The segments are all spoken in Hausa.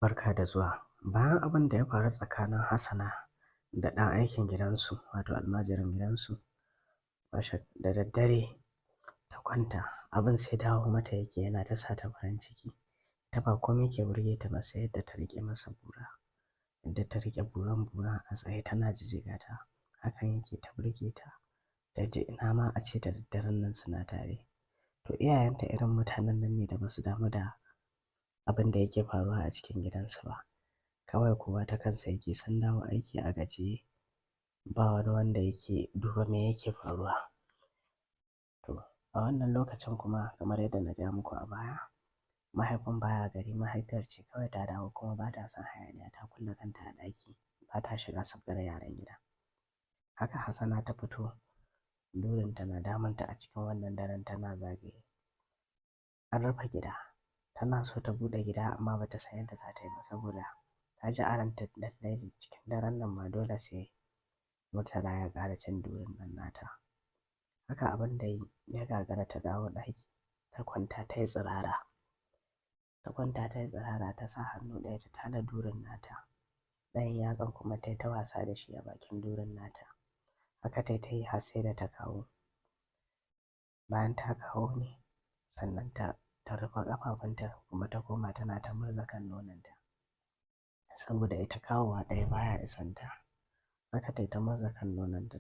Barka da zuwa. Bayan abin da ya faru tsakanin Hassana da ɗan aikin gidansu, wato almajirin gidansu, da daddare ta kwanta, abin sai dawo mata yake yana ta sa ta farin ciki. Ta ba komai ke burge ta ba sai yadda ta riƙe masa bura, yadda ta riƙe buran a tsaye tana jijjiga ta. Hakan yake ta burge ta. Ta ji ina ma a ce da daddaren nan suna tare. To iyayenta irin mutanen nan ne da basu damu da abin da yake faruwa a cikin gidansu ba. Kawai kowa ta kansa yake, sun dawo aiki a gajiye, ba wani wanda yake duba me yake faruwa. To a wannan lokacin kuma kamar yadda na gaya muku a baya, mahaifin baya gari, mahaifiyar ce kawai ta dawo kuma ba ta son hayaniya, ta kulle kanta a ɗaki, ba ta shiga sabgar yaran gida. Haka Hassana ta fito, durinta na damunta a cikin wannan daren tana zagaye. An rufe gida, tana so ta buɗe gida amma bata san yadda za ta yi ba saboda ta ji a ranta lallai cikin daren nan ma dole sai Murtala ya ƙara cin durin nan nata. Haka abin da ya gagara ta dawo ɗaki, ta kwanta ta yi tsirara. Ta kwanta ta yi tsirara ta sa hannu ɗaya ta tada durin nata, ɗayan yatsan kuma ta yi ta wasa da shi a bakin durin nata. Haka ta yi har sai da ta kawo. Bayan ta kawo ne sannan ta rufe ƙafafunta kuma ta koma tana ta murza kan nononta. Saboda ita kawowa ɗaya baya isanta. Haka ta yi ta murza kan nononta.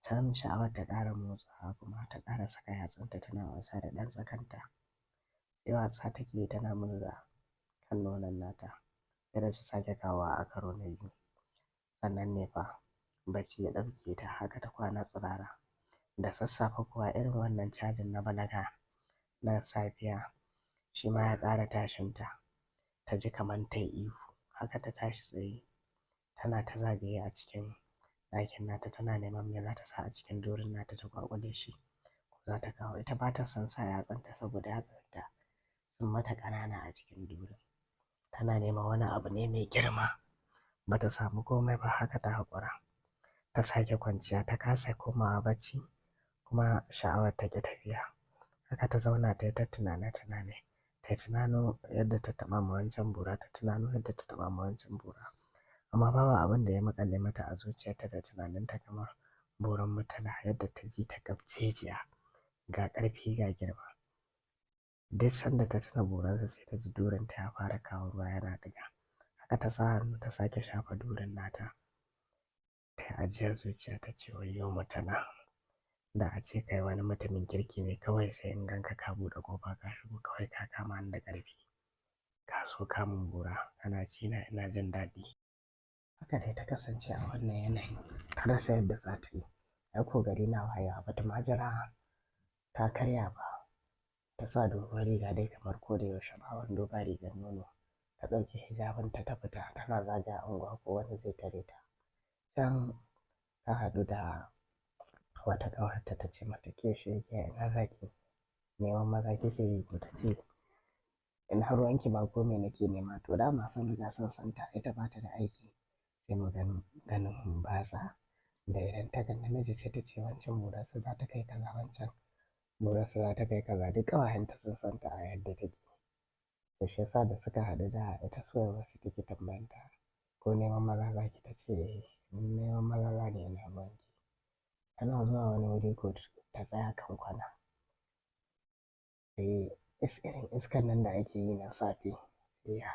Can sha'awar ta ƙara motsawa kuma ta ƙara saka yatsanta tana wasa da ɗan tsakanta. Sai wasa take tana murza kan nonon nata. Sai da ta sake kawowa a karo na biyu. Sannan ne fa bacci ya ɗauke ta, haka ta kwana tsirara. Da sassafe kuwa irin wannan cajin na balaga na safiya shi ma ya ƙara tashinta. Ta ji kamar ta yi ihu. Haka ta tashi tsaye tana ta zagaye a cikin ɗakin nata tana neman me za ta sa a cikin durin nata ta ƙwaƙule shi ko za ta kawo. Ita ba ta son sa yatsanta saboda yatsanta sun mata ƙanana a cikin durin. Tana neman wani abu ne mai girma. Ba ta samu komai ba, haka ta haƙura. Ta sake kwanciya ta kasa komawa bacci kuma sha'awar ta ƙi tafiya. Haka ta zauna ta yi ta tunane-tunane. Ta yi tunano yadda ta taɓa ma wancan bura, ta tunano yadda ta taɓa ma wancan bura. Amma babu abin da ya maƙale mata a zuciyarta da tunaninta kamar burin Murtala, yadda ta ji ta gabcejiya, ga ƙarfi ga girma. Duk sanda ta tuna burinsa sai ta ji durinta ya fara kawo ruwa yana ɗiga. Haka ta sa hannu ta sake shafa durin nata. Ta yi ajiyar zuciya ta ce wayyo Murtala, da a ce kai wani mutumin kirki ne kawai sai in ganka ka buɗe ƙofa ka shigo kawai ka kama ni da ƙarfi. Ka so kamun bura kana ci na ina jin daɗi. Haka dai ta kasance a wannan yanayin ta rasa yadda za ta yi. Ai ko gari na wayewa bata ma jira ta karya ba. Ta sa doguwar riga dai kamar ko da yaushe ba wando ba rigar nono. Ta ɗauki hijabinta ta fita tana zagaya unguwa ko wani zai tare ta. Can ta haɗu da wata ƙawarta ta ce mata ke shege ina zaki neman maza kike yi ko? Ta ce ina ruwanki ba ko me nake nema. To dama sun riga sun santa ita ba ta da aiki sai ganin batsa. Da idan ta ga namiji sai ta ce wancan burarsa za ta kai kaza, wancan burarsa za ta kai kaza. Duk ƙawayenta sun santa a yadda take. To shi yasa da suka haɗu da ita soyawarsu take tambayanta ko neman maza zaki? Ta ce neman maza za ni ina ruwanki. Tana zuwa wani wuri ko ta tsaya kan kwana. Sai irin iskan nan da ake yi na safe sai ya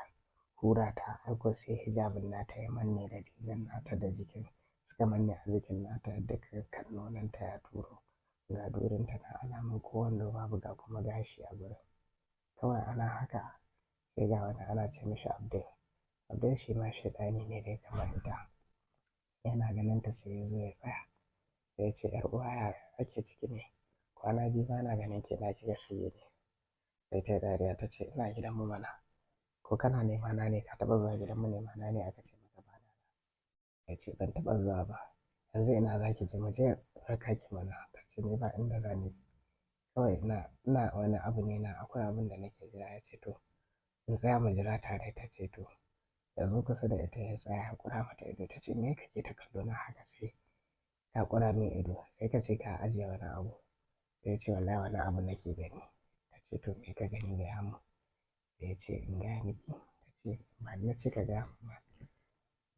hura ta, aiko sai hijabin nata ya manne da rigar nata da jikin suka manne a jikin nata yadda kan nononta ya turo. Ga durinta na alamun ko wando babu ga kuma gashi a gurin. Kawai ana haka sai ga wani ana ce mishi Abdul. Abdul shi ma shaidani ne dai kamar ita. Yana ganin ta sai ya zo ya tsaya. Sai ya ce ‘yar uwa ya ake ciki ne? Kwana biyu bana ganin ki na kika shige ne. Sai ta yi dariya ta ce ina gidanmu mana. Ko kana nema na ne? Ka taɓa zuwa gidanmu nema na ne aka ce maka bana nan? Ya ce ban taɓa zuwa ba. Yanzu ina za ki je? Mu je raka ki mana. Ta ce ni ba inda za ni. Kawai ina wani abu ne na akwai abin da nake jira. Ya ce to in tsaya mu jira tare. Ta ce to ya zo kusa da ita ya tsaya ya ƙura mata ido. Ta ce me kake ta kallo na haka sai ka ƙura min ido sai ka ce ka ajiye wani abu. Sai ya ce wallahi wani abu nake gani. Ta ce to me ka gani gaya mun? Sai ya ce in gaya miki? Ta ce ba ni na ce ka gaya min ma.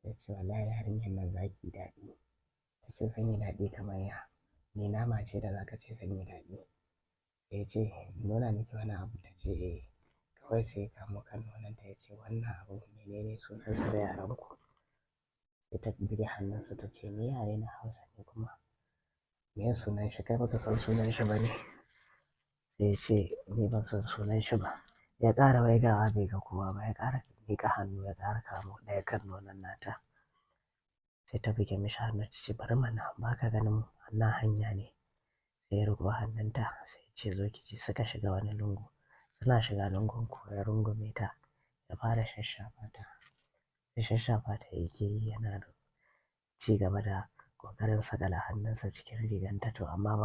Ya ce wallahi yarinyar nan zaki daɗi. Ta ce zan yi daɗi kamar ya. Ni nama ce da za ka ce zan yi daɗi. Sai ya ce nuna miki wani abu, ta ce eh. Kawai sai ya kamo kan nononta ya ce wannan abu menene sunansa da yarenku. Sai ta buge hannunsa ta ce ni yare na Hausa ne kuma me sunan shi, kai baka san sunan shi ba ne. Sai ya ce ni ban san sunan shi ba. Ya ƙara waigawa bai ga kowa ba, ya ƙara miƙa hannu ya ƙara kamo ɗaya kan nonon nata. Sai ta buge mishi hannu ta ce bari mana, ba ka ganin wannan hanya ne. Sai ya riƙo hannunta sai ya ce zo ki je. Suka shiga wani lungu. Suna shiga lungun kuwa ya rungume ta ya fara shashafa ta. Sai shashafa ta yake yi yana ci gaba da ƙoƙarin sakala hannunsa cikin riganta to amma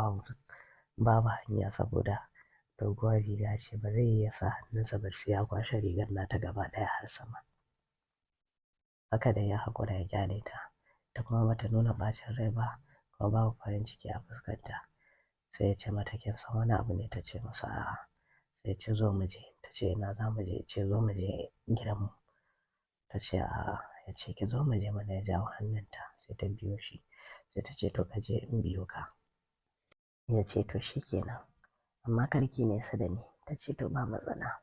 babu hanya saboda doguwar riga ce, ba zai iya sa hannunsa ba sai ya kwashe rigar nata gaba ɗaya har sama. Haka dai ya haƙura ya ƙyale ta. Ta kuma bata nuna ɓacin rai ba kuma babu farin ciki a fuskarta. Sai ya ce mata kin san wani abu ne? Ta ce masa a'a. Sai ya ce zo mu je. Ta ce ina za mu je? Ya ce zo mu je gidanmu. Ta ce a'a. Ya ce ki zo mu je mana, ya jawo hannunta. Sai ta biyo shi. Sai ta ce to ka je in biyo ka. Ya ce to shikenan amma karki nesa da ni. Ta ce to ba matsala.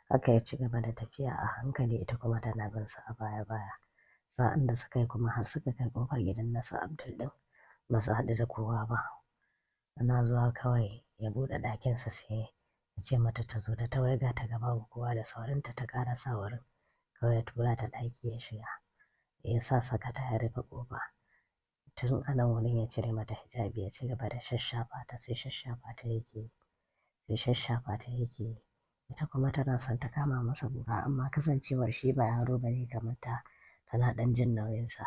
Haka ya ci gaba da tafiya a hankali, ita kuma tana bin sa a baya. Sa'an da suka yi kuma har suka kai ƙofar gidan nasa Abdul ɗin, ba su haɗu da kowa ba. Ana zuwa kawai ya buɗe ɗakinsa sai ya ce mata ta zo, da ta waiga ta ga babu kowa da saurinta ta ƙarasa wurin. Kawai ya tura ta ɗaki ya shiga. Ya sa sakata ya rufe ƙofa. Tun anan wurin ya cire mata hijabi ya ci gaba da shashafa ta, sai shashafa ta yake yi. Ita kuma tana son ta kama masa bura amma kasancewar shi ba yaro bane kamar ta, tana ɗan jin nauyinsa.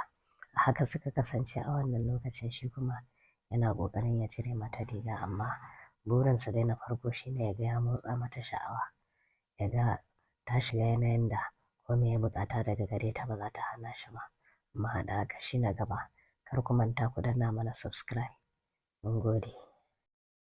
A haka suka kasance a wannan lokacin, shi kuma yana ƙoƙarin ya cire mata riga amma burinsa dai na farko shine ya ga ya motsa mata sha'awa, ya ga ta shiga yanayin da ko me ya buƙata daga gare ta ba za ta hana shi ba. Amma da haka shi na gaba. Kar ku manta ku danna mana subscribe. Mun gode.